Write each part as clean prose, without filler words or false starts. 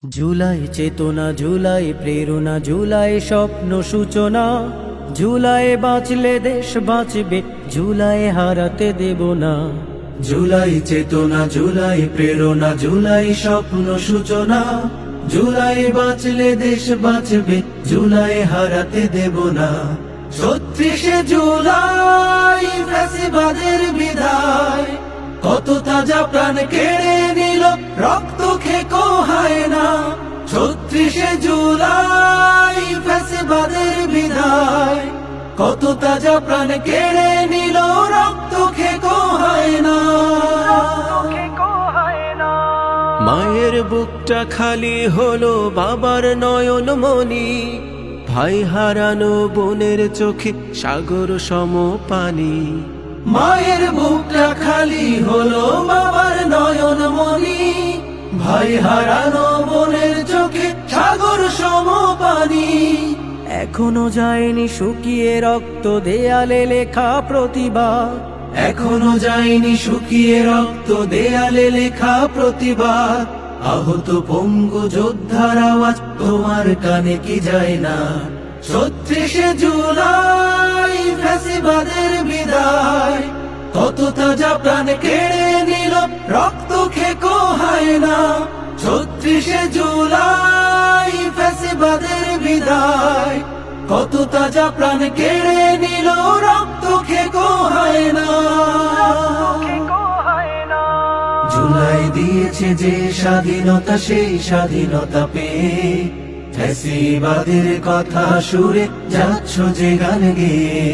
জুলাই চেতনা, জুলাই প্রেরণা, জুলাই স্বপ্ন সূচনা। জুলাই বাঁচলে দেশ বাঁচবে, জুলাই হারাতে দেব না। জুলাই চেতনা, জুলাই প্রেরণা, জুলাই স্বপ্ন সূচনা। জুলাই বাঁচলে দেশ বাঁচবে, জুলাই হারাতে দেব না। ৩৬শে জুলাই ফ্যাসিবাদের বিদায়, কত তাজা প্রাণ কেড়ে নিল, রক্ত খেকো হয় না। ৩৬শে জুলাই ফ্যাসিবাদের বিদায়, কত তাজা প্রাণ কেড়ে নিল, রক্ত খেকো হয় না। মায়ের বুকটা খালি হলো, বাবার নয়ন মনি। ভাই হারানো বোনের চোখে সাগর সম পানি। মায়ের বুকটা খালি হলো, বাবার নয়ন মনি। ভাই হারানো বোনের চোখে সাগর সম পানি। এখনো যায়নি শুকিয়ে রক্ত, দেয়ালে লেখা প্রতিবাদ। এখনো যায়নি শুকিয়ে রক্ত, দেয়ালে লেখা প্রতিবাদ। আহত পঙ্গু যোদ্ধার আওয়াজ তোমার কানে কি যায় না? ৩৬শে জুলাই ফ্যাসিবাদের বিদায়, কত তাজা প্রাণ কেড়ে নিল, রক্ত খেকো হয় না। ৩৬শে জুলাই ফ্যাসিবাদের বিদায়, কত তাজা প্রাণ কেড়ে নিল, রক্ত খেকো হয় না। জুলাই দিয়েছে যে স্বাধীনতা, সেই স্বাধীনতা পেয়ে ফ্যাসিবাদের কথা সুরে যাচ্ছ যে গান গেয়ে।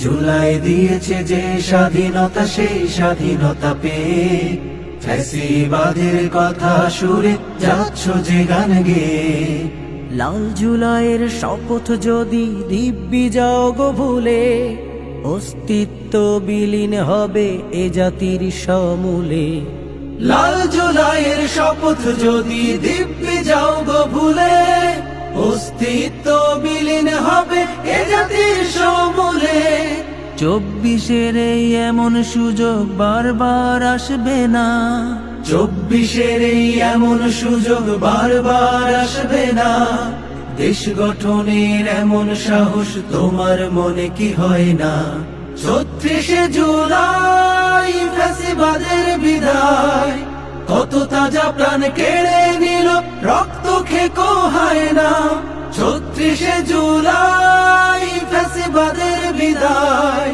জুলাই দিয়েছে যে স্বাধীনতা, সেই স্বাধীনতা পেয়ে ফ্যাসিবাদের কথা সুরে যাচ্ছ যে গান গেয়ে। লাল জুলাইয়ের শপথ যদি দিব্যি যাও গো ভুলে, অস্তিত্ব বিলীন হবে এ জাতির সমূলে। লাল জুলাইয়ের শপথ যদি দিব্যি যাও গো ভুলে, অস্তিত্ব বিলীন হবে এ জাতির সমূলে। ২৪-এর এই এমন সুযোগ বারবার আসবে না। ২৪-এর এই এমন সুযোগ বারবার আসবে না। দেশ গঠনের এমন সাহস তোমার মনে কি হয় না? ৩৬শে জুলাই ফ্যাসিবাদের বিদায়, কত তাজা প্রাণ কেড়ে নিল, রক্ত খেকো হয় না। ৩৬শে জুলাই ফ্যাসিবাদের বিদায়,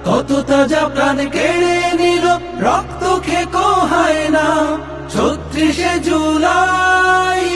কত তাজা প্রাণ কেড়ে নিল, রক্ত খেকো হয় না। ৩৬শে জুলাই